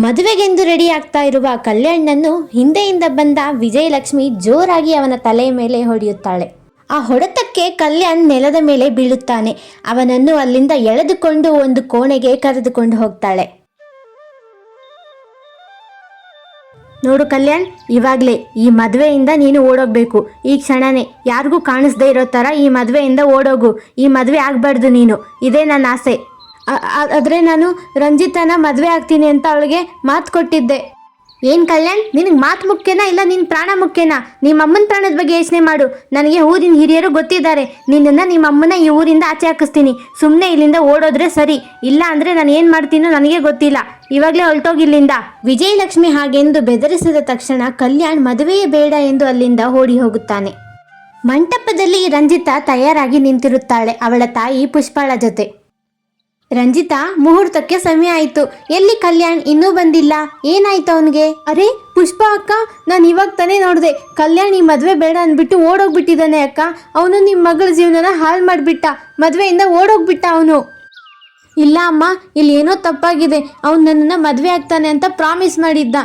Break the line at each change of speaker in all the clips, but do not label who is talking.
ಮದುವೆಗೆಂದು ready ಆಗ್ತಾ ಇರುವ ಕಲ್ಯಾಣ್ನನ್ನು ಹಿಂದೆಯಿಂದ ಬಂದ ವಿಜಯಲಕ್ಷ್ಮಿ ಜೋರಾಗಿ ಅವನ ತಲೆಯ ಮೇಲೆ ಹೊಡೆಯುತ್ತಾಳೆ. ಆ ಹೊಡೆತಕ್ಕೆ ಕಲ್ಯಾಣ್ ನೆಲದ ಮೇಲೆ ಬೀಳುತ್ತಾನೆ. ಅವನನ್ನು ಅಲ್ಲಿಂದ ಎಳೆದುಕೊಂಡು ಒಂದು ಕೋಣೆಗೆ ಕರೆದುಕೊಂಡು ಹೋಗ್ತಾಳೆ. ನೋಡು ಕಲ್ಯಾಣ್, ಇವಾಗಲೇ ಈ ಮದುವೆಯಿಂದ ನೀನು ಓಡೋಗ್ಬೇಕು. ಈ ಕ್ಷಣನೇ ಯಾರಿಗೂ ಕಾಣಿಸ್ದೇ ಇರೋ ಥರ ಈ ಮದುವೆಯಿಂದ ಓಡೋಗು. ಈ ಮದುವೆ ಆಗಬಾರ್ದು ನೀನು, ಇದೇ ನನ್ನ ಆಸೆ. ಆದರೆ ನಾನು ರಂಜಿತನ ಮದುವೆ ಆಗ್ತೀನಿ ಅಂತ ಅವಳಿಗೆ ಮಾತು ಕೊಟ್ಟಿದ್ದೆ. ಏನು ಕಲ್ಯಾಣ್, ನಿನಗೆ ಮಾತು ಮುಖ್ಯನಾ ಇಲ್ಲ ನಿನ್ನ ಪ್ರಾಣ ಮುಖ್ಯನಾ? ನಿಮ್ಮ ಅಮ್ಮನ ಪ್ರಾಣದ ಬಗ್ಗೆ ಯೋಚನೆ ಮಾಡು. ನನಗೆ ಊರಿನ ಹಿರಿಯರು ಗೊತ್ತಿದ್ದಾರೆ. ನಿನ್ನನ್ನು ನಿಮ್ಮ ಅಮ್ಮನ ಈ ಊರಿಂದ ಆಚೆ ಹಾಕಿಸ್ತೀನಿ. ಸುಮ್ಮನೆ ಇಲ್ಲಿಂದ ಓಡೋದ್ರೆ ಸರಿ, ಇಲ್ಲ ಅಂದರೆ ನಾನು ಏನು ಮಾಡ್ತೀನೋ ನನಗೆ ಗೊತ್ತಿಲ್ಲ. ಇವಾಗಲೇ ಹೊರಟೋಗಿಲ್ಲಿಂದ. ವಿಜಯಲಕ್ಷ್ಮಿ ಹಾಗೆಂದು ಬೆದರಿಸಿದ ತಕ್ಷಣ ಕಲ್ಯಾಣ್ ಮದುವೆಯೇ ಬೇಡ ಎಂದು ಅಲ್ಲಿಂದ ಓಡಿ ಹೋಗುತ್ತಾನೆ. ಮಂಟಪದಲ್ಲಿ ರಂಜಿತಾ ತಯಾರಾಗಿ ನಿಂತಿರುತ್ತಾಳೆ ಅವಳ ತಾಯಿ ಪುಷ್ಪಾಳ ಜೊತೆ. ರಂಜಿತಾ, ಮುಹೂರ್ತಕ್ಕೆ ಸಮಯ ಆಯಿತು. ಎಲ್ಲಿ ಕಲ್ಯಾಣ್ ಇನ್ನೂ ಬಂದಿಲ್ಲ? ಏನಾಯ್ತು ಅವನಿಗೆ? ಅರೆ ಪುಷ್ಪ ಅಕ್ಕ, ನಾನು ಇವಾಗ ತಾನೇ ನೋಡಿದೆ. ಕಲ್ಯಾಣ್ ಈ ಮದುವೆ ಬೇಡ ಅಂದ್ಬಿಟ್ಟು ಓಡೋಗ್ಬಿಟ್ಟಿದ್ದಾನೆ ಅಕ್ಕ. ಅವನು ನಿಮ್ಮ ಮಗಳ ಜೀವನನ ಹಾಳು ಮಾಡಿಬಿಟ್ಟ. ಮದುವೆಯಿಂದ ಓಡೋಗ್ಬಿಟ್ಟ ಅವನು. ಇಲ್ಲ ಅಮ್ಮ, ಇಲ್ಲಿ ಏನೋ ತಪ್ಪಾಗಿದೆ. ಅವ್ನು ನನ್ನನ್ನು ಮದುವೆ ಆಗ್ತಾನೆ ಅಂತ ಪ್ರಾಮಿಸ್ ಮಾಡಿದ್ದ.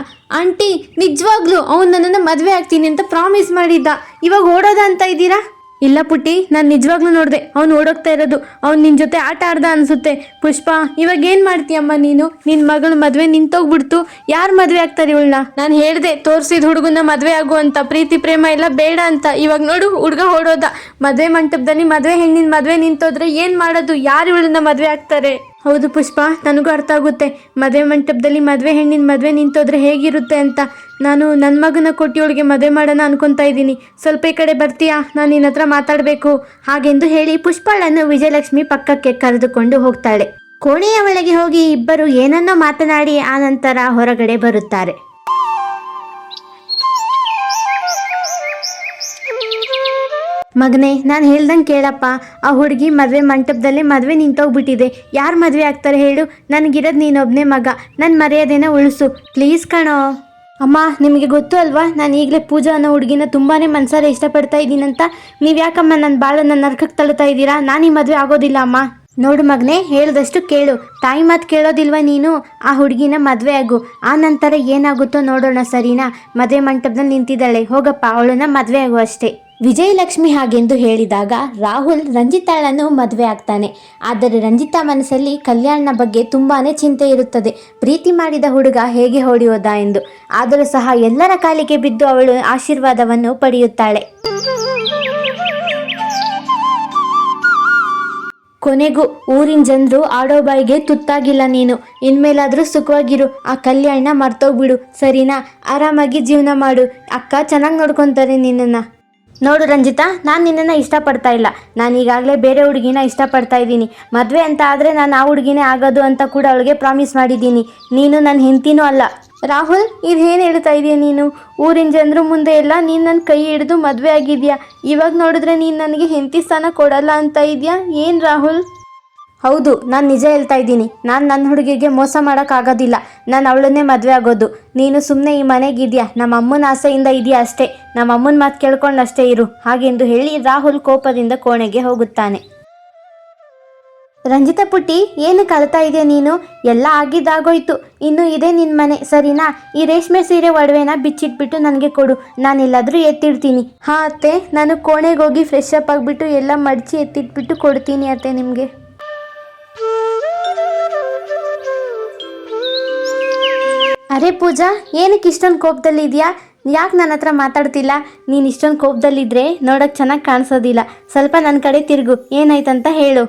ಆಂಟಿ, ನಿಜವಾಗ್ಲೂ ಅವ್ನು ನನ್ನನ್ನು ಮದುವೆ ಆಗ್ತೀನಿ ಅಂತ ಪ್ರಾಮಿಸ್ ಮಾಡಿದ್ದ. ಇವಾಗ ಓಡೋದ ಅಂತ ಇದ್ದೀರಾ? ಇಲ್ಲ ಪುಟ್ಟಿ, ನಾನು ನಿಜವಾಗ್ಲೂ ನೋಡಿದೆ. ಅವ್ನು ಓಡೋಗ್ತಾ ಇರೋದು. ಅವ್ನು ನಿನ್ನ ಜೊತೆ ಆಟ ಆಡ್ದ ಅನಿಸುತ್ತೆ. ಪುಷ್ಪ, ಇವಾಗ ಏನು ಮಾಡ್ತೀಯಮ್ಮ ನೀನು? ನಿನ್ನ ಮಗಳ ಮದುವೆ ನಿಂತೋಗ್ಬಿಡ್ತು. ಯಾರು ಮದುವೆ ಆಗ್ತಾರೆ ಇವಳನ್ನ? ನಾನು ಹೇಳಿದೆ ತೋರಿಸಿದ ಹುಡುಗನ ಮದುವೆ ಆಗು ಅಂತ. ಪ್ರೀತಿ ಪ್ರೇಮ ಎಲ್ಲ ಬೇಡ ಅಂತ. ಇವಾಗ ನೋಡು, ಹುಡುಗ ಓಡೋದ. ಮದುವೆ ಮಂಟಪದಲ್ಲಿ ಮದುವೆ ಹೆಣ್ಣಿನ ಮದುವೆ ನಿಂತೋದ್ರೆ ಏನು ಮಾಡೋದು? ಯಾರು ಇವಳನ್ನ ಮದುವೆ ಆಗ್ತಾರೆ? ಹೌದು ಪುಷ್ಪ, ನನಗೂ ಅರ್ಥ ಆಗುತ್ತೆ. ಮದುವೆ ಮಂಟಪದಲ್ಲಿ ಮದುವೆ ಹೆಣ್ಣಿನ ಮದುವೆ ನಿಂತೋದ್ರೆ ಹೇಗಿರುತ್ತೆ ಅಂತ. ನಾನು ನನ್ನ ಮಗನ ಕೊಟ್ಟಿಯವಳಿಗೆ ಮದುವೆ ಮಾಡೋಣ ಅನ್ಕೊತಾ ಇದ್ದೀನಿ. ಸ್ವಲ್ಪ ಈ ಕಡೆ ಬರ್ತೀಯಾ? ನಾನು ನಿನ್ನ ಹತ್ರ ಮಾತಾಡಬೇಕು. ಹಾಗೆಂದು ಹೇಳಿ ಪುಷ್ಪಾಳನ್ನು ವಿಜಯಲಕ್ಷ್ಮಿ ಪಕ್ಕಕ್ಕೆ ಕರೆದುಕೊಂಡು ಹೋಗ್ತಾಳೆ. ಕೋಣೆಯ ಒಳಗೆ ಹೋಗಿ ಇಬ್ಬರು ಏನನ್ನೋ ಮಾತನಾಡಿ ಆ ನಂತರ ಹೊರಗಡೆ ಬರುತ್ತಾರೆ. ಮಗನೇ, ನಾನು ಹೇಳ್ದಂಗೆ ಕೇಳಪ್ಪ. ಆ ಹುಡುಗಿ ಮದುವೆ ಮಂಟಪದಲ್ಲಿ ಮದುವೆ ನಿಂತೋಗ್ಬಿಟ್ಟಿದೆ. ಯಾರು ಮದುವೆ ಆಗ್ತಾರೆ ಹೇಳು? ನನಗಿರೋದು ನೀನೊಬ್ಬನೇ ಮಗ. ನನ್ನ ಮರ್ಯಾದೆನ ಉಳಿಸು ಪ್ಲೀಸ್ ಕಣೋ. ಅಮ್ಮ, ನಿಮಗೆ ಗೊತ್ತು ಅಲ್ವಾ, ನಾನು ಈಗಲೇ ಪೂಜಾ ಅನ್ನೋ ಹುಡುಗಿನ ತುಂಬಾ ಮನಸಾರೆ ಇಷ್ಟಪಡ್ತಾ ಇದ್ದೀನಂತ. ನೀವು ಯಾಕಮ್ಮ ನನ್ನ ಬಾಳನ್ನು ನರಕಕ್ಕೆ ತಳ್ಳುತ್ತಾ ಇದ್ದೀರಾ? ನಾನು ಈ ಮದುವೆ ಆಗೋದಿಲ್ಲ ಅಮ್ಮ. ನೋಡು ಮಗನೇ, ಹೇಳಿದಷ್ಟು ಕೇಳು. ತಾಯಿ ಮಾತು ಕೇಳೋದಿಲ್ವ ನೀನು? ಆ ಹುಡುಗಿನ ಮದುವೆ ಆಗು. ಆ ನಂತರ ಏನಾಗುತ್ತೋ ನೋಡೋಣ, ಸರಿನಾ? ಮದುವೆ ಮಂಟಪದಲ್ಲಿ ನಿಂತಿದ್ದಾಳೆ, ಹೋಗಪ್ಪ, ಅವಳನ್ನ ಮದುವೆ ಆಗು ಅಷ್ಟೇ. ವಿಜಯಲಕ್ಷ್ಮಿ ಹಾಗೆಂದು ಹೇಳಿದಾಗ ರಾಹುಲ್ ರಂಜಿತಾಳನ್ನು ಮದುವೆ ಆಗ್ತಾನೆ. ಆದರೆ ರಂಜಿತಾ ಮನಸ್ಸಲ್ಲಿ ಕಲ್ಯಾಣ್ನ ಬಗ್ಗೆ ತುಂಬಾನೇ ಚಿಂತೆ ಇರುತ್ತದೆ. ಪ್ರೀತಿ ಮಾಡಿದ ಹುಡುಗ ಹೇಗೆ ಹೊಡೆಯೋದ ಎಂದು. ಆದರೂ ಸಹ ಎಲ್ಲರ ಕಾಲಿಗೆ ಬಿದ್ದು ಅವಳು ಆಶೀರ್ವಾದವನ್ನು ಪಡೆಯುತ್ತಾಳೆ. ಕೊನೆಗೂ ಊರಿನ ಜನರು ಆಡೋ ಬಾಯಿಗೆ ತುತ್ತಾಗಿಲ್ಲ ನೀನು. ಇನ್ಮೇಲಾದರೂ ಸುಖವಾಗಿರು. ಆ ಕಲ್ಯಾಣ್ನ ಮರ್ತೋಗ್ಬಿಡು, ಸರಿನಾ? ಆರಾಮಾಗಿ ಜೀವನ ಮಾಡು. ಅಕ್ಕ ಚೆನ್ನಾಗಿ ನೋಡ್ಕೊತಾರೆ ನಿನ್ನನ್ನು. ನೋಡು ರಂಜಿತಾ, ನಾನು ನಿನ್ನನ್ನು ಇಷ್ಟಪಡ್ತಾ ಇಲ್ಲ. ನಾನು ಈಗಾಗಲೇ ಬೇರೆ ಹುಡುಗಿನ ಇಷ್ಟಪಡ್ತಾ ಇದ್ದೀನಿ. ಮದುವೆ ಅಂತ ಆದರೆ ನಾನು ಆ ಹುಡುಗಿನೇ ಆಗೋದು ಅಂತ ಕೂಡ ಅವಳಿಗೆ ಪ್ರಾಮಿಸ್ ಮಾಡಿದ್ದೀನಿ. ನೀನು ನನ್ನ ಹೆಂಡತಿನೂ ಅಲ್ಲ. ರಾಹುಲ್, ಇದೇನು ಹೇಳ್ತಾ ಇದೆಯಾ ನೀನು? ಊರಿನ ಜನರು ಮುಂದೆ ಎಲ್ಲ ನೀನು ನನ್ನ ಕೈ ಹಿಡಿದು ಮದುವೆ ಆಗಿದೆಯಾ. ಇವಾಗ ನೋಡಿದ್ರೆ ನೀನು ನನಗೆ ಹೆಂಡತಿ ಸ್ಥಾನ ಕೊಡಲ್ಲ ಅಂತ ಇದೆಯಾ? ಏನು ರಾಹುಲ್? ಹೌದು, ನಾನು ನಿಜ ಹೇಳ್ತಾ ಇದ್ದೀನಿ. ನಾನು ನನ್ನ ಹುಡುಗಿಗೆ ಮೋಸ ಮಾಡೋಕ್ಕಾಗೋದಿಲ್ಲ. ನಾನು ಅವಳನ್ನೇ ಮದುವೆ ಆಗೋದು. ನೀನು ಸುಮ್ಮನೆ ಈ ಮನೆಗಿದೆಯಾ, ನಮ್ಮ ಅಮ್ಮನ ಆಸೆಯಿಂದ ಇದೆಯಾ ಅಷ್ಟೇ. ನಮ್ಮ ಅಮ್ಮನ ಮಾತು ಕೇಳ್ಕೊಂಡು ಅಷ್ಟೇ ಇರು. ಹಾಗೆಂದು ಹೇಳಿ ರಾಹುಲ್ ಕೋಪದಿಂದ ಕೋಣೆಗೆ ಹೋಗುತ್ತಾನೆ. ರಂಜಿತಾ ಪುಟ್ಟಿ, ಏನು ಕಳ್ತಾ ಇದೆಯಾ ನೀನು? ಎಲ್ಲ ಆಗಿದ್ದಾಗೋಯ್ತು. ಇನ್ನು ಇದೆ ನಿನ್ನ ಮನೆ, ಸರಿನಾ? ಈ ರೇಷ್ಮೆ ಸೀರೆ ಒಡವೆನ ಬಿಚ್ಚಿಟ್ಬಿಟ್ಟು ನನಗೆ ಕೊಡು. ನಾನೆಲ್ಲಾದರೂ ಎತ್ತಿಡ್ತೀನಿ. ಹಾಂ ಅತ್ತೆ, ನಾನು ಕೋಣೆಗೆ ಹೋಗಿ ಫ್ರೆಶ್ ಅಪ್ ಆಗಿಬಿಟ್ಟು ಎಲ್ಲ ಮಡಚಿ ಎತ್ತಿಟ್ಬಿಟ್ಟು ಕೊಡ್ತೀನಿ ಅತ್ತೆ ನಿಮಗೆ. ಅರೆ ಪೂಜಾ, ಏನಕ್ಕೆ ಇಷ್ಟೊಂದು ಕೋಪದಲ್ಲಿದೆಯಾ? ಯಾಕೆ ನನ್ನ ಹತ್ರ ಮಾತಾಡ್ತಿಲ್ಲ? ನೀನು ಇಷ್ಟೊಂದು ಕೋಪದಲ್ಲಿದ್ದರೆ ನೋಡೋಕ್ಕೆ ಚೆನ್ನಾಗಿ ಕಾಣಿಸೋದಿಲ್ಲ. ಸ್ವಲ್ಪ ನನ್ನ ಕಡೆ ತಿರುಗು. ಏನಾಯ್ತಂತ ಹೇಳು.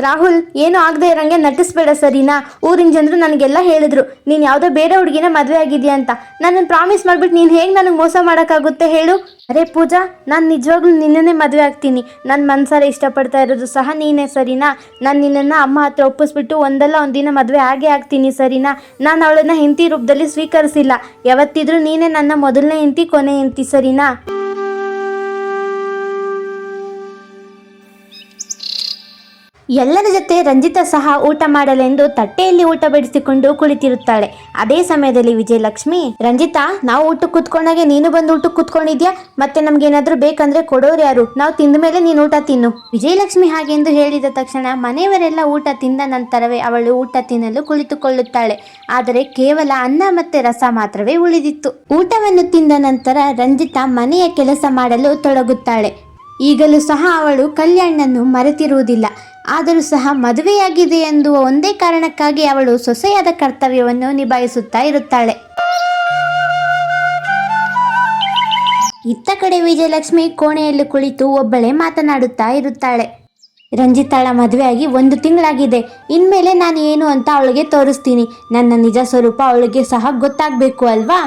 ರಾಹುಲ್, ಏನೂ ಆಗದೆ ಇರೋಂಗೆ ನಟಿಸ್ಬೇಡ, ಸರಿನಾ? ಊರಿನ ಜನರು ನನಗೆಲ್ಲ ಹೇಳಿದ್ರು ನೀನು ಯಾವುದೋ ಬೇರೆ ಹುಡುಗಿನ ಮದುವೆ ಆಗಿದೆಯಾ ಅಂತ. ನನ್ನನ್ನು ಪ್ರಾಮಿಸ್ ಮಾಡಿಬಿಟ್ಟು ನೀನು ಹೇಗೆ ನನಗೆ ಮೋಸ ಮಾಡೋಕ್ಕಾಗುತ್ತೆ ಹೇಳು? ಅರೆ ಪೂಜಾ, ನಾನು ನಿಜವಾಗ್ಲೂ ನಿನ್ನನ್ನೇ ಮದುವೆ ಆಗ್ತೀನಿ. ನನ್ನ ಮನಸಾರೆ ಇಷ್ಟಪಡ್ತಾ ಇರೋದು ಸಹ ನೀನೇ, ಸರಿನಾ? ನಾನು ನಿನ್ನನ್ನು ಅಮ್ಮ ಹತ್ರ ಒಪ್ಪಿಸ್ಬಿಟ್ಟು ಒಂದಲ್ಲ ಒಂದಿನ ಮದುವೆ ಆಗೇ ಆಗ್ತೀನಿ, ಸರಿನಾ? ನಾನು ಅವಳನ್ನು ಹೆಂಡತಿ ರೂಪದಲ್ಲಿ ಸ್ವೀಕರಿಸಿಲ್ಲ. ಯಾವತ್ತಿದ್ರೂ ನೀನೇ ನನ್ನ ಮೊದಲನೇ ಹೆಂಡತಿ, ಕೊನೆ ಹೆಂಡತಿ, ಸರಿನಾ? ಎಲ್ಲರ ಜೊತೆ ರಂಜಿತಾ ಸಹ ಊಟ ಮಾಡಲೆಂದು ತಟ್ಟೆಯಲ್ಲಿ ಊಟ ಬಡಿಸಿಕೊಂಡು ಕುಳಿತಿರುತ್ತಾಳೆ. ಅದೇ ಸಮಯದಲ್ಲಿ ವಿಜಯಲಕ್ಷ್ಮಿ, ರಂಜಿತಾ, ನಾವು ಊಟಕ್ಕೆ ಕೂತ್ಕೊಂಡಾಗೆ ನೀನು ಬಂದು ಊಟಕ್ಕೆ ಕೂತ್ಕೊಂಡಿದ್ಯಾ, ಮತ್ತೆ ನಮ್ಗೇನಾದ್ರೂ ಬೇಕಂದ್ರೆ ಕೊಡೋರು ಯಾರು? ನಾವು ತಿಂದ ಮೇಲೆ ನೀನು ಊಟ ತಿನ್ನು. ವಿಜಯಲಕ್ಷ್ಮಿ ಹಾಗೆಂದು ಹೇಳಿದ ತಕ್ಷಣ ಮನೆಯವರೆಲ್ಲ ಊಟ ತಿಂದ ನಂತರವೇ ಅವಳು ಊಟ ತಿನ್ನಲು ಕುಳಿತುಕೊಳ್ಳುತ್ತಾಳೆ. ಆದರೆ ಕೇವಲ ಅನ್ನ ಮತ್ತೆ ರಸ ಮಾತ್ರವೇ ಉಳಿದಿತ್ತು. ಊಟವನ್ನು ತಿಂದ ನಂತರ ರಂಜಿತಾ ಮನೆಯ ಕೆಲಸ ಮಾಡಲು ತೊಡಗುತ್ತಾಳೆ. ಈಗಲೂ ಸಹ ಅವಳು ಕಲ್ಯಾಣನ್ನು ಮರೆತಿರುವುದಿಲ್ಲ. ಆದರೂ ಸಹ ಮದುವೆಯಾಗಿದೆ ಎಂದುವ ಒಂದೇ ಕಾರಣಕ್ಕಾಗಿ ಅವಳು ಸೊಸೆಯಾದ ಕರ್ತವ್ಯವನ್ನು ನಿಭಾಯಿಸುತ್ತಾ ಇರುತ್ತಾಳೆ. ಇತ್ತ ಕಡೆ ವಿಜಯಲಕ್ಷ್ಮಿ ಕೋಣೆಯಲ್ಲಿ ಕುಳಿತು ಒಬ್ಬಳೇ ಮಾತನಾಡುತ್ತಾ ಇರುತ್ತಾಳೆ. ರಂಜಿತಾಳ ಮದುವೆಯಾಗಿ 1 ತಿಂಗಳಾಗಿದೆ. ಇನ್ಮೇಲೆ ನಾನು ಏನು ಅಂತ ಅವಳಿಗೆ ತೋರಿಸ್ತೀನಿ. ನನ್ನ ನಿಜ ಸ್ವರೂಪ ಅವಳಿಗೆ ಸಹ ಗೊತ್ತಾಗಬೇಕು ಅಲ್ವಾ?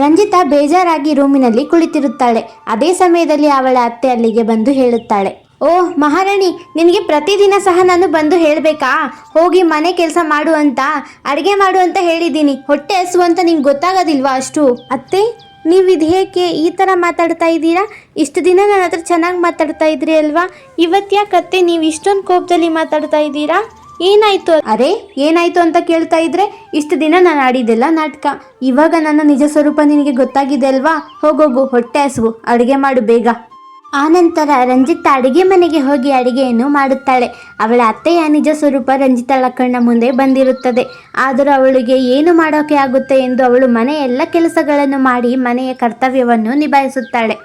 ರಂಜಿತಾ ಬೇಜಾರಾಗಿ ರೂಮಿನಲ್ಲಿ ಕುಳಿತಿರುತ್ತಾಳೆ. ಅದೇ ಸಮಯದಲ್ಲಿ ಅವಳ ಅತ್ತೆ ಅಲ್ಲಿಗೆ ಬಂದು ಹೇಳುತ್ತಾಳೆ, ಓಹ್ ಮಹಾರಾಣಿ, ನಿನಗೆ ಪ್ರತಿದಿನ ಸಹ ನಾನು ಬಂದು ಹೇಳಬೇಕಾ? ಹೋಗಿ ಮನೆ ಕೆಲಸ ಮಾಡು ಅಂತ, ಅಡುಗೆ ಮಾಡು ಅಂತ ಹೇಳಿದ್ದೀನಿ. ಹೊಟ್ಟೆ ಹಸು ಅಂತ ನಿಂಗೆ ಗೊತ್ತಾಗೋದಿಲ್ವಾ ಅಷ್ಟು? ಅತ್ತೆ, ನೀವು ಇದು ಹೇಗೆ ಈ ಥರ ಮಾತಾಡ್ತಾ ಇದ್ದೀರಾ? ಇಷ್ಟು ದಿನ ನನ್ನ ಹತ್ರ ಚೆನ್ನಾಗಿ ಮಾತಾಡ್ತಾ ಇದ್ರಿ ಅಲ್ವಾ? ಇವತ್ತ್ಯಾಕತ್ತೆ ನೀವು ಇಷ್ಟೊಂದು ಕೋಪದಲ್ಲಿ ಮಾತಾಡ್ತಾ ಇದ್ದೀರಾ? ಏನಾಯ್ತು? ಅರೆ, ಏನಾಯ್ತು ಅಂತ ಕೇಳ್ತಾ ಇದ್ರೆ, ಇಷ್ಟು ದಿನ ನಾನು ಆಡಿದ್ದೆಲ್ಲ ನಾಟಕ. ಇವಾಗ ನನ್ನ ನಿಜ ಸ್ವರೂಪ ನಿನಗೆ ಗೊತ್ತಾಗಿದೆ ಅಲ್ವಾ? ಹೋಗೋಗು, ಹೊಟ್ಟೆ ಹಸುವು, ಅಡುಗೆ ಮಾಡು ಬೇಗ. ಆನಂತರ ರಂಜಿತಾ ಅಡುಗೆ ಮನೆಗೆ ಹೋಗಿ ಅಡುಗೆಯನ್ನು ಮಾಡುತ್ತಾಳೆ. ಅವಳ ಅತ್ತೆಯ ನಿಜ ಸ್ವರೂಪ ರಂಜಿತಾಳ ಕಣ್ಣ ಮುಂದೆ ಬಂದಿರುತ್ತದೆ. ಆದರೂ ಅವಳಿಗೆ ಏನು ಮಾಡೋಕೆ ಆಗುತ್ತೆ ಎಂದು ಅವಳು ಮನೆಯ ಎಲ್ಲ ಕೆಲಸಗಳನ್ನು ಮಾಡಿ ಮನೆಯ ಕರ್ತವ್ಯವನ್ನು ನಿಭಾಯಿಸುತ್ತಾಳೆ.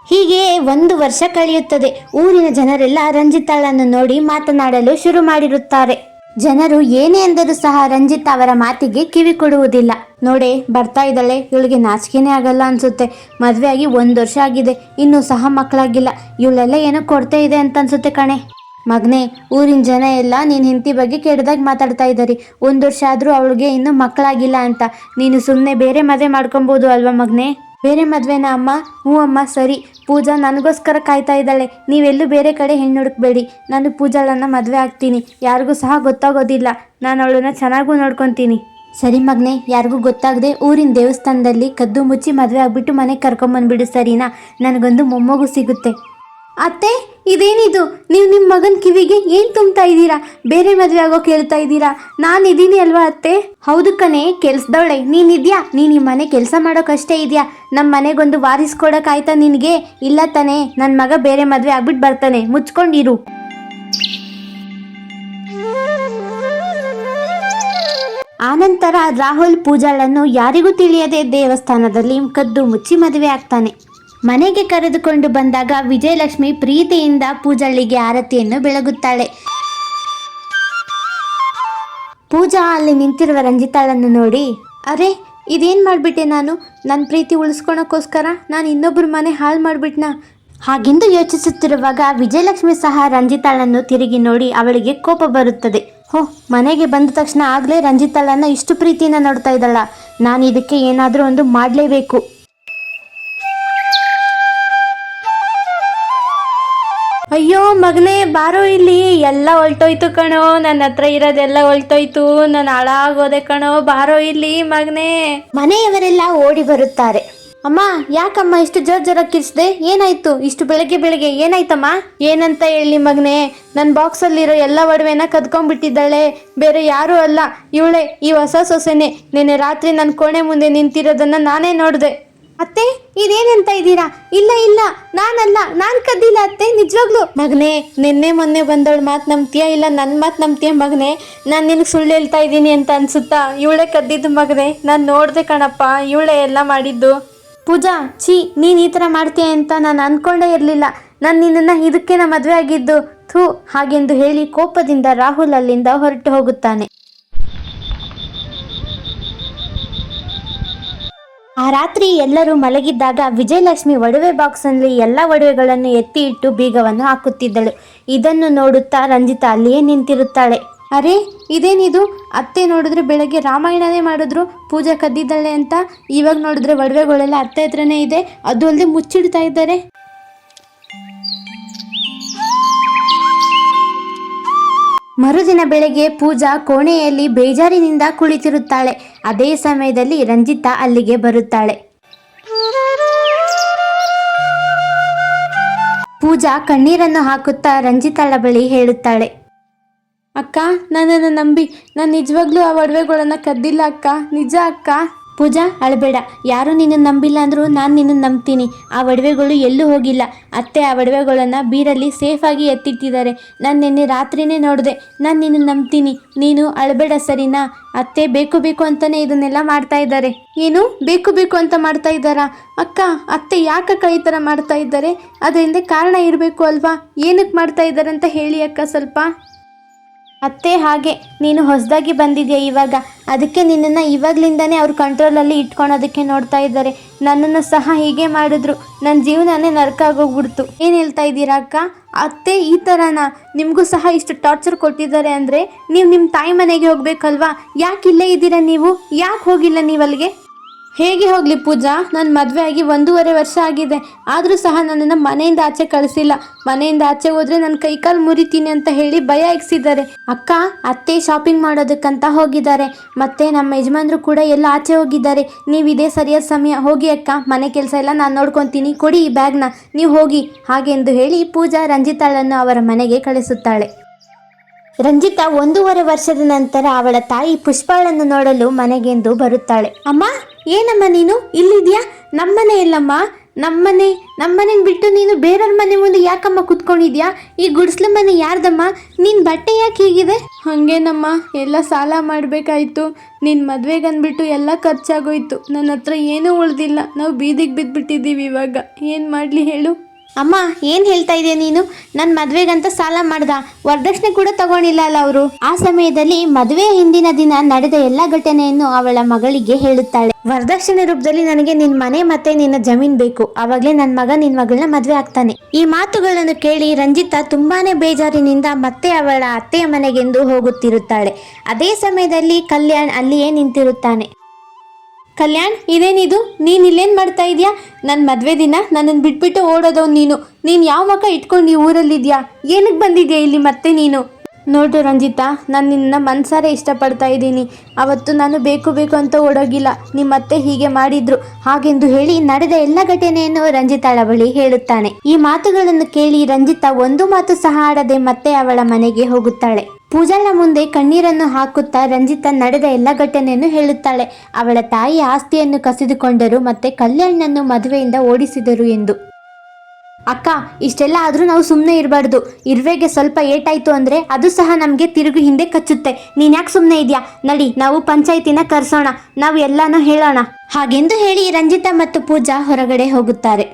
ಹೀಗೆ 1 ವರ್ಷ ಕಳೆಯುತ್ತದೆ. ಊರಿನ ಜನರೆಲ್ಲ ರಂಜಿತಾಳನ್ನು ನೋಡಿ ಮಾತನಾಡಲು ಶುರು ಮಾಡಿರುತ್ತಾರೆ. ಜನರು ಏನೇ ಎಂದರೂ ಸಹ ರಂಜಿತಾ ಅವರ ಮಾತಿಗೆ ಕಿವಿ ಕೊಡುವುದಿಲ್ಲ. ನೋಡೆ, ಬರ್ತಾ ಇದ್ದಾಳೆ, ಇವಳಿಗೆ ನಾಚಿಕೆನೇ ಆಗಲ್ಲ ಅನ್ಸುತ್ತೆ. ಮದುವೆಯಾಗಿ 1 ವರ್ಷ ಆಗಿದೆ, ಇನ್ನೂ ಸಹ ಮಕ್ಕಳಾಗಿಲ್ಲ. ಇವಳೆಲ್ಲ ಏನೋ ಕೊಡ್ತಾ ಇದೆ ಅಂತ ಅನ್ಸುತ್ತೆ ಕಣೆ. ಮಗನೇ, ಊರಿನ ಜನ ಎಲ್ಲ ನೀನು ಹೆಂಡತಿ ಬಗ್ಗೆ ಕೆಟ್ಟದಾಗಿ ಮಾತಾಡ್ತಾ ಇದ್ದಾರೆ. 1 ವರ್ಷ ಆದರೂ ಅವಳಿಗೆ ಇನ್ನೂ ಮಕ್ಕಳಾಗಿಲ್ಲ ಅಂತ. ನೀನು ಸುಮ್ಮನೆ ಬೇರೆ ಮದುವೆ ಮಾಡ್ಕೊಬೋದು ಅಲ್ವಾ ಮಗನೇ? ಬೇರೆ ಮದುವೆನಾ ಅಮ್ಮ? ಹ್ಞೂ ಅಮ್ಮ, ಸರಿ. ಪೂಜಾ ನನಗೋಸ್ಕರ ಕಾಯ್ತಾ ಇದ್ದಾಳೆ. ನೀವೆಲ್ಲೂ ಬೇರೆ ಕಡೆ ಹೆಣ್ಣು ಹುಡುಕ್ಬೇಡಿ. ನಾನು ಪೂಜಾಳನ್ನು ಮದುವೆ ಆಗ್ತೀನಿ. ಯಾರಿಗೂ ಸಹ ಗೊತ್ತಾಗೋದಿಲ್ಲ. ನಾನು ಅವಳನ್ನ ಚೆನ್ನಾಗೂ ನೋಡ್ಕೊತೀನಿ. ಸರಿ ಮಗನೇ, ಯಾರಿಗೂ ಗೊತ್ತಾಗದೆ ಊರಿನ ದೇವಸ್ಥಾನದಲ್ಲಿ ಕದ್ದು ಮುಚ್ಚಿ ಮದುವೆ ಆಗ್ಬಿಟ್ಟು ಮನೆಗೆ ಕರ್ಕೊಂಬಂದ್ಬಿಡು, ಸರಿನಾ? ನನಗೊಂದು ಮೊಮ್ಮಗು ಸಿಗುತ್ತೆ. ಅತ್ತೆ, ಇದೇನಿದು? ನೀವು ನಿಮ್ಮ ಮಗನ ಕಿವಿಗೆ ಏನು ತುಂಬ್ತಾ ಇದ್ದೀರಾ? ಬೇರೆ ಮದುವೆ ಆಗೋಕೆ ಹೇಳ್ತಾ ಇದ್ದೀರಾ? ನಾನು ಇದ್ದೀನಿ ಅಲ್ವಾ ಅತ್ತೆ? ಹೌದು ಕಣೆ, ಕೆಲ್ಸದವಳೆ ನೀನಿದ್ಯಾ? ನೀನು ಈ ಮನೆ ಕೆಲಸ ಮಾಡೋಕಷ್ಟೇ ಇದೆಯಾ? ನಮ್ಮ ಮನೆಗೊಂದು ವಾರಿಸ್ ಕೊಡೋಕ್ಕಾಯ್ತಾ ನಿನಗೆ? ಇಲ್ಲ ತಾನೇ? ನನ್ನ ಮಗ ಬೇರೆ ಮದುವೆ ಆಗ್ಬಿಟ್ಟು ಬರ್ತಾನೆ, ಮುಚ್ಕೊಂಡಿರು. ಆನಂತರ ರಾಹುಲ್ ಪೂಜಾಳನ್ನು ಯಾರಿಗೂ ತಿಳಿಯದೆ ದೇವಸ್ಥಾನದಲ್ಲಿ ಕದ್ದು ಮುಚ್ಚಿ ಮದುವೆ ಆಗ್ತಾನೆ. ಮನೆಗೆ ಕರೆದುಕೊಂಡು ಬಂದಾಗ ವಿಜಯಲಕ್ಷ್ಮಿ ಪ್ರೀತಿಯಿಂದ ಪೂಜಾಳಿಗೆ ಆರತಿಯನ್ನು ಬೆಳಗುತ್ತಾಳೆ. ಪೂಜಾ ಅಲ್ಲಿ ನಿಂತಿರುವ ರಂಜಿತಾಳನ್ನು ನೋಡಿ, ಅರೆ, ಇದೇನು ಮಾಡಿಬಿಟ್ಟೆ ನಾನು? ನನ್ನ ಪ್ರೀತಿ ಉಳಿಸ್ಕೊಳಕ್ಕೋಸ್ಕರ ನಾನು ಇನ್ನೊಬ್ಬರ ಮನೆ ಹಾಳು ಮಾಡಿಬಿಟ್ನಾ? ಹಾಗೆಂದು ಯೋಚಿಸುತ್ತಿರುವಾಗ ವಿಜಯಲಕ್ಷ್ಮಿ ಸಹ ರಂಜಿತಾಳನ್ನು ತಿರುಗಿ ನೋಡಿ ಅವಳಿಗೆ ಕೋಪ ಬರುತ್ತದೆ. ಮನೆಗೆ ಬಂದ ತಕ್ಷಣ ಆಗಲೇ ರಂಜಿತಾಳನ್ನು ಇಷ್ಟು ಪ್ರೀತಿಯಿಂದ ನೋಡ್ತಾ ಇದ್ದಾಳ. ನಾನು ಇದಕ್ಕೆ ಏನಾದರೂ ಒಂದು ಮಾಡಲೇಬೇಕು. ಅಯ್ಯೋ ಮಗನೇ, ಬಾರೋ ಇಲ್ಲಿ. ಎಲ್ಲ ಹೊಲ್ಟೋಯ್ತು ಕಣೋ, ನನ್ನ ಹತ್ರ ಇರೋದೆಲ್ಲ ಹೊಲ್ಟೋಯ್ತು. ನಾನು ಹಾಳಾಗೋದೆ ಕಣೋ, ಬಾರೋ ಇಲ್ಲಿ ಮಗನೇ. ಮನೆಯವರೆಲ್ಲ ಓಡಿ ಬರುತ್ತಾರೆ. ಅಮ್ಮ, ಯಾಕಮ್ಮ ಇಷ್ಟು ಜೋರಾಗಿ ಕಿರ್ಚ್ದೆ? ಏನಾಯ್ತು? ಇಷ್ಟು ಬೆಳಗ್ಗೆ ಬೆಳಗ್ಗೆ ಏನಾಯ್ತಮ್ಮ? ಏನಂತ ಹೇಳಿ ಮಗನೇ, ನನ್ನ ಬಾಕ್ಸಲ್ಲಿರೋ ಎಲ್ಲ ಒಡವೆನ ಕದ್ಕೊಂಡ್ಬಿಟ್ಟಿದ್ದಾಳೆ. ಬೇರೆ ಯಾರೂ ಅಲ್ಲ, ಇವಳೆ, ಈ ಹೊಸ ಸೊಸೆನೆ. ನಿನ್ನೆ ರಾತ್ರಿ ನನ್ನ ಕೋಣೆ ಮುಂದೆ ನಿಂತಿರೋದನ್ನ ನಾನೇ ನೋಡಿದೆ. ಅತ್ತೆ, ಇದೇನಂತ ಇದ್ದೀರಾ? ಇಲ್ಲ ಇಲ್ಲ, ನಾನಲ್ಲ, ನಾನು ಕದ್ದಿಲ್ಲ ಅತ್ತೆ, ನಿಜವಾಗ್ಲು. ಮಗನೇ, ನಿನ್ನೆ ಮೊನ್ನೆ ಬಂದವಳ ಮಾತು ನಂಬ್ತೀಯಾ ಇಲ್ಲ ನನ್ನ ಮಾತು ನಂಬ್ತೀಯ ಮಗನೇ? ನಾನು ನಿನಗೆ ಸುಳ್ಳು ಹೇಳ್ತಾ ಇದ್ದೀನಿ ಅಂತ ಅನ್ಸುತ್ತಾ? ಇವಳೆ ಕದ್ದಿದ್ದು ಮಗನೇ, ನಾನು ನೋಡ್ದೆ ಕಣಪ್ಪ, ಇವಳೆ ಎಲ್ಲ ಮಾಡಿದ್ದು. ಪೂಜಾ, ನೀನು ಈ ಥರ ಮಾಡ್ತೀಯ ಅಂತ ನಾನು ಅಂದ್ಕೊಂಡೇ ಇರಲಿಲ್ಲ. ನಾನು ನಿನ್ನನ್ನು ಇದಕ್ಕೆ ಮದುವೆ ಆಗಿದ್ದು. ಹಾಗೆಂದು ಹೇಳಿ ಕೋಪದಿಂದ ರಾಹುಲ್ ಅಲ್ಲಿಂದ ಹೊರಟು ಹೋಗುತ್ತಾನೆ. ಆ ರಾತ್ರಿ ಎಲ್ಲರೂ ಮಲಗಿದ್ದಾಗ ವಿಜಯಲಕ್ಷ್ಮಿ ಒಡವೆ ಬಾಕ್ಸ್ನಲ್ಲಿ ಎಲ್ಲ ಒಡವೆಗಳನ್ನು ಎತ್ತಿ ಇಟ್ಟು ಬೀಗವನ್ನು ಹಾಕುತ್ತಿದ್ದಳು. ಇದನ್ನು ನೋಡುತ್ತಾ ರಂಜಿತಾ ಅಲ್ಲಿಯೇ ನಿಂತಿರುತ್ತಾಳೆ. ಅರೆ, ಇದೇನಿದು? ಅತ್ತೆ ನೋಡಿದ್ರೆ ಬೆಳಗ್ಗೆ ರಾಮಾಯಣನೇ ಮಾಡಿದ್ರು ಪೂಜಾ ಕದ್ದಿದ್ದಾಳೆ ಅಂತ. ಇವಾಗ ನೋಡಿದ್ರೆ ಒಡವೆಗಳೆಲ್ಲ ಅತ್ತೆ ಹತ್ರನೇ ಇದೆ, ಅದು ಅಲ್ಲದೆ ಮುಚ್ಚಿಡ್ತಾ ಇದ್ದಾರೆ. ಮರುದಿನ ಬೆಳಗ್ಗೆ ಪೂಜಾ ಕೋಣೆಯಲ್ಲಿ ಬೇಜಾರಿನಿಂದ ಕುಳಿತಿರುತ್ತಾಳೆ. ಅದೇ ಸಮಯದಲ್ಲಿ ರಂಜಿತಾ ಅಲ್ಲಿಗೆ ಬರುತ್ತಾಳೆ. ಪೂಜಾ ಕಣ್ಣೀರನ್ನು ಹಾಕುತ್ತಾ ರಂಜಿತಾಳ ಬಳಿ ಹೇಳುತ್ತಾಳೆ,
ಅಕ್ಕ, ನನ್ನನ್ನು ನಂಬಿ. ನಾನು ನಿಜವಾಗ್ಲೂ ಆ ಒಡವೆಗಳನ್ನು ಕದ್ದಿಲ್ಲ ಅಕ್ಕ, ನಿಜ ಅಕ್ಕ.
ಪೂಜಾ ಅಳಬೇಡ. ಯಾರು ನಿನ್ನನ್ನು ನಂಬಿಲ್ಲ ಅಂದರೂ ನಾನು ನಿನ್ನನ್ನು ನಂಬ್ತೀನಿ. ಆ ಒಡವೆಗಳು ಎಲ್ಲೂ ಹೋಗಿಲ್ಲ. ಅತ್ತೆ ಆ ಒಡವೆಗಳನ್ನು ಬೀರಲ್ಲಿ ಸೇಫಾಗಿ ಎತ್ತಿಟ್ಟಿದ್ದಾರೆ. ನಾನು ನಿನ್ನೆ ರಾತ್ರಿನೇ ನೋಡಿದೆ. ನಾನು ನಿನ್ನನ್ನು ನಂಬ್ತೀನಿ. ನೀನು ಅಳಬೇಡ, ಸರಿನಾ? ಅತ್ತೆ ಬೇಕು ಬೇಕು ಅಂತಲೇ ಇದನ್ನೆಲ್ಲ ಮಾಡ್ತಾ ಇದ್ದಾರೆ.
ಏನು ಬೇಕು ಬೇಕು ಅಂತ ಮಾಡ್ತಾ ಇದ್ದಾರಾ? ಅಕ್ಕ, ಅತ್ತೆ ಯಾಕಕ್ಕ ಈ ಥರ ಮಾಡ್ತಾ ಇದ್ದಾರೆ? ಅದರಿಂದ ಕಾರಣ ಇರಬೇಕು ಅಲ್ವಾ? ಏನಕ್ಕೆ ಮಾಡ್ತಾ ಇದ್ದಾರೆ ಅಂತ ಹೇಳಿ ಅಕ್ಕ ಸ್ವಲ್ಪ.
ಅತ್ತೆ ಹಾಗೆ, ನೀನು ಹೊಸದಾಗಿ ಬಂದಿದ್ಯಾ ಇವಾಗ, ಅದಕ್ಕೆ ನಿನ್ನನ್ನು ಇವಾಗಲಿಂದನೇ ಅವ್ರ ಕಂಟ್ರೋಲಲ್ಲಿ ಇಟ್ಕೊಳೋದಕ್ಕೆ ನೋಡ್ತಾ ಇದ್ದಾರೆ. ನನ್ನನ್ನು ಸಹ ಹೀಗೆ ಮಾಡಿದ್ರು. ನನ್ನ ಜೀವನನೇ ನರಕ ಆಗೋಗ್ಬಿಡ್ತು.
ಏನು ಹೇಳ್ತಾ ಇದ್ದೀರಾ ಅಕ್ಕ? ಅತ್ತೆ ಈ ಥರನಾ? ನಿಮಗೂ ಸಹ ಇಷ್ಟು ಟಾರ್ಚರ್ ಕೊಟ್ಟಿದ್ದಾರೆ ಅಂದರೆ ನೀವು ನಿಮ್ಮ ತಾಯಿ ಮನೆಗೆ ಹೋಗ್ಬೇಕಲ್ವಾ? ಯಾಕೆ ಇಲ್ಲೇ ಇದ್ದೀರಾ ನೀವು? ಯಾಕೆ ಹೋಗಿಲ್ಲ ನೀವು ಅಲ್ಲಿಗೆ? ಹೇಗೆ ಹೋಗಲಿ ಪೂಜಾ, ನನ್ನ ಮದುವೆ ಆಗಿ 1.5 ವರ್ಷ ಆಗಿದೆ. ಆದರೂ ಸಹ ನನ್ನನ್ನು ಮನೆಯಿಂದ ಆಚೆ ಕಳಿಸಿಲ್ಲ. ಮನೆಯಿಂದ ಆಚೆ ಹೋದರೆ ನನ್ನ ಕೈಕಾಲು ಮುರಿತೀನಿ ಅಂತ ಹೇಳಿ ಭಯ ಇಕ್ಸಿದ್ದಾರೆ.
ಅಕ್ಕ, ಅತ್ತೆ ಶಾಪಿಂಗ್ ಮಾಡೋದಕ್ಕಂತ ಹೋಗಿದ್ದಾರೆ. ಮತ್ತೆ ನಮ್ಮ ಯಜಮಾನ್ರು ಕೂಡ ಎಲ್ಲ ಆಚೆ ಹೋಗಿದ್ದಾರೆ. ನೀವು ಇದೇ ಸರಿಯಾದ ಸಮಯ. ಹೋಗಿ ಅಕ್ಕ, ಮನೆ ಕೆಲಸ ಎಲ್ಲ ನಾನು ನೋಡ್ಕೊತೀನಿ. ಕೊಡಿ ಈ ಬ್ಯಾಗ್ನ, ನೀವು ಹೋಗಿ. ಹಾಗೆಂದು ಹೇಳಿ ಪೂಜಾ ರಂಜಿತಾಳನ್ನು ಅವರ ಮನೆಗೆ ಕಳಿಸುತ್ತಾಳೆ. ರಂಜಿತಾ 1.5 ವರ್ಷದ ನಂತರ ಅವಳ ತಾಯಿ ಪುಷ್ಪಾಳನ್ನು ನೋಡಲು ಮನೆಗೆಂದು ಬರುತ್ತಾಳೆ.
ಅಮ್ಮ, ಏನಮ್ಮ ನೀನು ಇಲ್ಲಿದ್ಯಾ? ನಮ್ಮನೆ ಎಲ್ಲಮ್ಮ? ನಮ್ಮನೆ ಬಿಟ್ಟು ನೀನು ಬೇರೆಯವ್ರ ಮನೆ ಮುಂದೆ ಯಾಕಮ್ಮ ಕುತ್ಕೊಂಡಿದ್ಯಾ? ಈ ಗುಡಿಸ್ಲ ಮನೆ ಯಾರ್ದಮ್ಮ? ನಿನ್ನ ಬಟ್ಟೆ ಯಾಕೆ ಹೀಗಿದೆ? ಹಾಗೇನಮ್ಮ, ಎಲ್ಲ ಸಾಲ ಮಾಡಬೇಕಾಯ್ತು. ನಿನ್ನ ಮದುವೆಗೆ ಅಂದ್ಬಿಟ್ಟು ಎಲ್ಲ ಖರ್ಚಾಗೋಯ್ತು. ನನ್ನ ಹತ್ರ ಏನೂ ಉಳಿದಿಲ್ಲ. ನಾವು ಬೀದಿಗೆ ಬಿದ್ದುಬಿಟ್ಟಿದ್ದೀವಿ. ಇವಾಗ ಏನು ಮಾಡಲಿ ಹೇಳು?
ಅಮ್ಮ, ಏನು ಹೇಳ್ತಾ ಇದೆಯಾ ನೀನು? ನನ್ನ ಮದುವೆಗಂತ ಸಾಲ ಮಾಡ್ದ? ವರದಕ್ಷಿಣೆ ಕೂಡ ತಗೊಂಡಿಲ್ಲ ಅಲ್ಲ ಅವರು? ಆ ಸಮಯದಲ್ಲಿ ಮದುವೆಯ ಹಿಂದಿನ ದಿನ ನಡೆದ ಎಲ್ಲ ಘಟನೆಯನ್ನು ಅವಳ ಮಗಳಿಗೆ ಹೇಳುತ್ತಾಳೆ. ವರದಕ್ಷಿಣೆ ರೂಪದಲ್ಲಿ ನನಗೆ ನಿನ್ನ ಮನೆ ಮತ್ತೆ ನಿನ್ನ ಜಮೀನು ಬೇಕು. ಆವಾಗಲೇ ನನ್ನ ಮಗ ನಿನ್ನ ಮಗಳನ್ನ ಮದುವೆ ಆಗ್ತಾನೆ. ಈ ಮಾತುಗಳನ್ನು ಕೇಳಿ ರಂಜಿತಾ ತುಂಬಾನೇ ಬೇಜಾರಿನಿಂದ ಮತ್ತೆ ಅವಳ ಅತ್ತೆಯ ಮನೆಗೆಂದು ಹೋಗುತ್ತಿರುತ್ತಾಳೆ. ಅದೇ ಸಮಯದಲ್ಲಿ ಕಲ್ಯಾಣ್ ಅಲ್ಲಿಯೇ ನಿಂತಿರುತ್ತಾನೆ.
ಕಲ್ಯಾಣ್, ಇದೇನಿದು? ನೀನು ಇಲ್ಲೇನು ಮಾಡ್ತಾ ಇದೆಯಾ? ನನ್ನ ಮದುವೆ ದಿನ ನನ್ನನ್ನು ಬಿಟ್ಬಿಟ್ಟು ಓಡೋದವ್ ನೀನು ಯಾವ ಮಕ್ಕ ಇಟ್ಕೊಂಡು ಈ ಊರಲ್ಲಿದ್ಯಾ? ಏನಕ್ಕೆ ಬಂದಿದ್ಯಾ ಇಲ್ಲಿ ಮತ್ತೆ ನೀನು? ನೋಡು ರಂಜಿತಾ, ನಾನು ನಿನ್ನ ಮನಸಾರೆ ಇಷ್ಟಪಡ್ತಾ ಇದ್ದೀನಿ. ಅವತ್ತು ನಾನು ಬೇಕು ಅಂತ ಓಡೋಗಿಲ್ಲ. ನಿಮ್ಮತ್ತೆ ಹೀಗೆ ಮಾಡಿದ್ರು.
ಹಾಗೆಂದು ಹೇಳಿ ನಡೆದ ಎಲ್ಲ ಘಟನೆಯನ್ನು ರಂಜಿತಾಳ ಬಳಿ ಹೇಳುತ್ತಾನೆ. ಈ ಮಾತುಗಳನ್ನು ಕೇಳಿ ರಂಜಿತಾ ಒಂದು ಮಾತು ಸಹ ಆಡದೆ ಮತ್ತೆ ಅವಳ ಮನೆಗೆ ಹೋಗುತ್ತಾಳೆ. ಪೂಜಾಳ ಮುಂದೆ ಕಣ್ಣೀರನ್ನು ಹಾಕುತ್ತಾ ರಂಜಿತಾ ನಡೆದ ಎಲ್ಲ ಘಟನೆಯನ್ನು ಹೇಳುತ್ತಾಳೆ. ಅವಳ ತಾಯಿ ಆಸ್ತಿಯನ್ನು ಕಸಿದುಕೊಂಡರು ಮತ್ತೆ ಕಲ್ಯಾಣ್ನನ್ನು ಮದುವೆಯಿಂದ ಓಡಿಸಿದರು ಎಂದು. ಅಕ್ಕ, ಇಷ್ಟೆಲ್ಲ ಆದರೂ ನಾವು ಸುಮ್ಮನೆ ಇರಬಾರ್ದು. ಇರುವೆಗೆ ಸ್ವಲ್ಪ ಏಟಾಯ್ತು ಅಂದರೆ ಅದು ಸಹ ನಮಗೆ ತಿರುಗಿ ಹಿಂದೆ ಕಚ್ಚುತ್ತೆ. ನೀನು ಯಾಕೆ ಸುಮ್ಮನೆ ಇದೆಯಾ? ನಡಿ, ನಾವು ಪಂಚಾಯಿತಿನ ಕರೆಸೋಣ. ನಾವು ಎಲ್ಲಾನು ಹೇಳೋಣ. ಹಾಗೆಂದು ಹೇಳಿ ರಂಜಿತಾ ಮತ್ತು ಪೂಜಾ ಹೊರಗಡೆ ಹೋಗುತ್ತಾರೆ.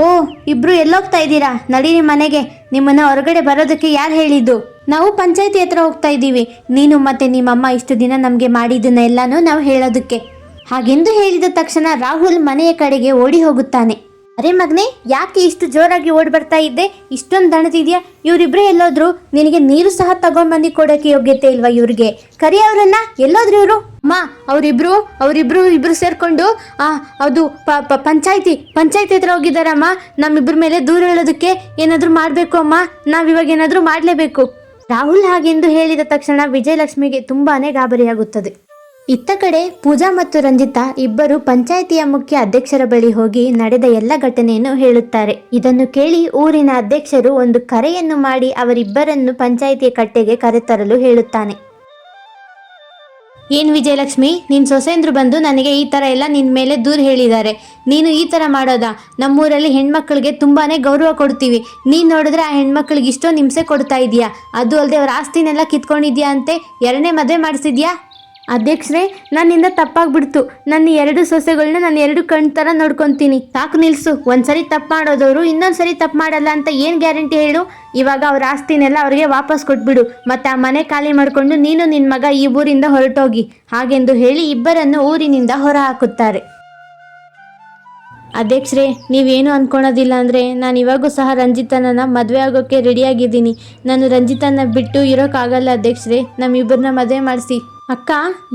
ಓ, ಇಬ್ರು ಎಲ್ಲೋಗ್ತಾ ಇದ್ದೀರಾ? ನಡೀರಿ ಮನೆಗೆ. ನಿಮ್ಮನ್ನು ಹೊರಗಡೆ ಬರೋದಕ್ಕೆ ಯಾರು ಹೇಳಿದ್ದು? ನಾವು ಪಂಚಾಯಿತಿ ಹತ್ರ ಹೋಗ್ತಾ ಇದ್ದೀವಿ. ನೀನು ಮತ್ತೆ ನಿಮ್ಮಮ್ಮ ಇಷ್ಟು ದಿನ ನಮಗೆ ಮಾಡಿದ್ದನ್ನ ಎಲ್ಲಾನು ನಾವು ಹೇಳೋದಕ್ಕೆ.
ಹಾಗೆಂದು ಹೇಳಿದ ತಕ್ಷಣ ರಾಹುಲ್ ಮನೆಯ ಕಡೆಗೆ ಓಡಿ ಹೋಗುತ್ತಾನೆ. ಅರೆ ಮಗನೇ, ಯಾಕೆ ಇಷ್ಟು ಜೋರಾಗಿ ಓಡಿ ಬರ್ತಾ ಇದ್ದೆ? ಇಷ್ಟೊಂದು ದಣದಿದ್ಯಾ? ಇವರಿಬ್ರೇ ಎಲ್ಲೋದ್ರು? ನಿನಗೆ ನೀರು ಸಹ ತಗೊಂಡ್ಬಂದು ಕೊಡೋಕ್ಕೆ ಯೋಗ್ಯತೆ ಇಲ್ವಾ ಇವ್ರಿಗೆ? ಕರಿ ಅವರನ್ನ. ಎಲ್ಲೋದ್ರು ಇವರು?
ಅಮ್ಮ, ಅವರಿಬ್ರು ಸೇರ್ಕೊಂಡು ಅದು ಪಂಚಾಯಿತಿ ಹತ್ರ ಹೋಗಿದ್ದಾರಮ್ಮ. ನಮ್ಮಿಬ್ಬರ ಮೇಲೆ ದೂರ ಹೇಳೋದಕ್ಕೆ ಏನಾದರೂ ಮಾಡಬೇಕು ಅಮ್ಮ. ನಾವಿವಾಗ ಏನಾದರೂ ಮಾಡಲೇಬೇಕು.
ರಾಹುಲ್ ಹಾಗೆಂದು ಹೇಳಿದ ತಕ್ಷಣ ವಿಜಯಲಕ್ಷ್ಮಿಗೆ ತುಂಬಾನೇ ಗಾಬರಿಯಾಗುತ್ತದೆ. ಇತ್ತ ಕಡೆ ಪೂಜಾ ಮತ್ತು ರಂಜಿತಾ ಇಬ್ಬರು ಪಂಚಾಯಿತಿಯ ಮುಖ್ಯ ಅಧ್ಯಕ್ಷರ ಬಳಿ ಹೋಗಿ ನಡೆದ ಎಲ್ಲ ಘಟನೆಯನ್ನು ಹೇಳುತ್ತಾರೆ. ಇದನ್ನು ಕೇಳಿ ಊರಿನ ಅಧ್ಯಕ್ಷರು ಒಂದು ಕರೆಯನ್ನು ಮಾಡಿ ಅವರಿಬ್ಬರನ್ನು ಪಂಚಾಯಿತಿಯ ಕಟ್ಟೆಗೆ ಕರೆತರಲು ಹೇಳುತ್ತಾನೆ.
ಏನು ವಿಜಯಲಕ್ಷ್ಮಿ, ನಿನ್ನ ಸೊಸೆಂದ್ರು ಬಂದು ನನಗೆ ಈ ಥರ ಎಲ್ಲ ನಿನ್ನ ಮೇಲೆ ದೂರ ಹೇಳಿದ್ದಾರೆ. ನೀನು ಈ ಥರ ಮಾಡೋದಾ? ನಮ್ಮೂರಲ್ಲಿ ಹೆಣ್ಮಕ್ಳಿಗೆ ತುಂಬಾ ಗೌರವ ಕೊಡ್ತೀವಿ. ನೀನು ನೋಡಿದ್ರೆ ಆ ಹೆಣ್ಮಕ್ಳಿಗೆ ಇಷ್ಟೊಂದು ಹಿಂಸೆ ಕೊಡ್ತಾ ಇದೀಯಾ. ಅದು ಅಲ್ಲದೆ ಅವ್ರ ಆಸ್ತಿನೆಲ್ಲ ಕಿತ್ಕೊಂಡಿದ್ಯಾ ಅಂತೆ. 2ನೇ ಮದುವೆ ಮಾಡಿಸಿದ್ಯಾ?
ಅಧ್ಯಕ್ಷರೇ, ನನ್ನಿಂದ ತಪ್ಪಾಗ್ಬಿಡ್ತು. ನನ್ನ 2 ಸೊಸೆಗಳನ್ನ ನಾನು 2 ಕಣ್ ಥರ ನೋಡ್ಕೊತೀನಿ.
ಸಾಕು ನಿಲ್ಸು. ಒಂದ್ಸರಿ ತಪ್ಪು ಮಾಡೋದವರು ಇನ್ನೊಂದ್ಸರಿ ತಪ್ಪು ಮಾಡಲ್ಲ ಅಂತ ಏನು ಗ್ಯಾರಂಟಿ ಹೇಳು? ಇವಾಗ ಅವ್ರ ಆಸ್ತಿನೆಲ್ಲ ಅವ್ರಿಗೆ ವಾಪಸ್ ಕೊಟ್ಬಿಡು. ಮತ್ತೆ ಆ ಮನೆ ಖಾಲಿ ಮಾಡಿಕೊಂಡು ನೀನು ನಿನ್ನ ಮಗ ಈ ಊರಿಂದ ಹೊರಟೋಗಿ. ಹಾಗೆಂದು ಹೇಳಿ ಇಬ್ಬರನ್ನು ಊರಿನಿಂದ ಹೊರ ಹಾಕುತ್ತಾರೆ. ಅಧ್ಯಕ್ಷರೇ, ನೀವೇನು ಅಂದ್ಕೊಳೋದಿಲ್ಲ ಅಂದರೆ ನಾನು ಇವಾಗೂ ಸಹ ರಂಜಿತನನ್ನ ಮದುವೆ ಆಗೋಕ್ಕೆ ರೆಡಿಯಾಗಿದ್ದೀನಿ. ನಾನು ರಂಜಿತನ ಬಿಟ್ಟು ಇರೋಕ್ಕಾಗಲ್ಲ ಅಧ್ಯಕ್ಷರೇ. ನಮ್ಮಿಬ್ಬರನ್ನ ಮದುವೆ ಮಾಡಿಸಿ. ಅಕ್ಕ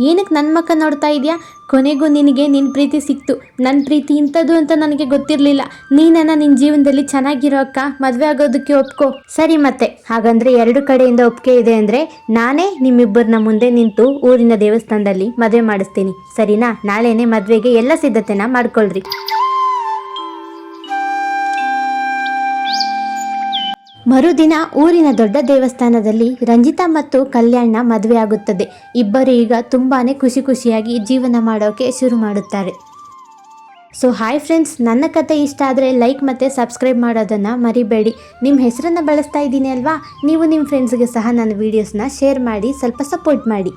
ಏನಕ್ಕೆ ನನ್ನ ಮಕ್ಕ ನೋಡ್ತಾ ಇದೆಯಾ? ಕೊನೆಗೂ ನಿನಗೆ ನಿನ್ನ ಪ್ರೀತಿ ಸಿಕ್ತು. ನನ್ನ ಪ್ರೀತಿ ಇಂಥದ್ದು ಅಂತ ನನಗೆ ಗೊತ್ತಿರಲಿಲ್ಲ. ನೀನನ್ನ ನಿನ್ನ ಜೀವನದಲ್ಲಿ ಚೆನ್ನಾಗಿರೋ ಅಕ್ಕ, ಮದುವೆ ಆಗೋದಕ್ಕೆ ಒಪ್ಕೋ.
ಸರಿ ಮತ್ತೆ ಹಾಗಂದ್ರೆ ಎರಡು ಕಡೆಯಿಂದ ಒಪ್ಪಿಗೆ ಇದೆ ಅಂದರೆ ನಾನೇ ನಿಮ್ಮಿಬ್ಬರನ್ನ ಮುಂದೆ ನಿಂತು ಊರಿನ ದೇವಸ್ಥಾನದಲ್ಲಿ ಮದುವೆ ಮಾಡಿಸ್ತೀನಿ. ಸರಿನಾ? ನಾಳೆನೇ ಮದುವೆಗೆ ಎಲ್ಲ ಸಿದ್ಧತೆನ ಮಾಡ್ಕೊಳ್ರಿ. ಮರುದಿನ ಊರಿನ ದೊಡ್ಡ ದೇವಸ್ಥಾನದಲ್ಲಿ ರಂಜಿತಾ ಮತ್ತು ಕಲ್ಯಾಣ್ನ ಮದುವೆ ಆಗುತ್ತದೆ. ಇಬ್ಬರು ಈಗ ತುಂಬಾನೇ ಖುಷಿಯಾಗಿ ಜೀವನ ಮಾಡೋಕೆ ಶುರು ಮಾಡುತ್ತಾರೆ. ಸೊ ಹಾಯ್ ಫ್ರೆಂಡ್ಸ್, ನನ್ನ ಕತೆ ಇಷ್ಟ ಆದರೆ ಲೈಕ್ ಮತ್ತು ಸಬ್ಸ್ಕ್ರೈಬ್ ಮಾಡೋದನ್ನು ಮರಿಬೇಡಿ. ನಿಮ್ಮ ಹೆಸರನ್ನು ಬಳಸ್ತಾ ಇದ್ದೀನಿ ಅಲ್ವಾ, ನೀವು ನಿಮ್ಮ ಫ್ರೆಂಡ್ಸ್ಗೆ ಸಹ ನನ್ನ ವೀಡಿಯೋಸ್ನ ಶೇರ್ ಮಾಡಿ ಸ್ವಲ್ಪ ಸಪೋರ್ಟ್ ಮಾಡಿ.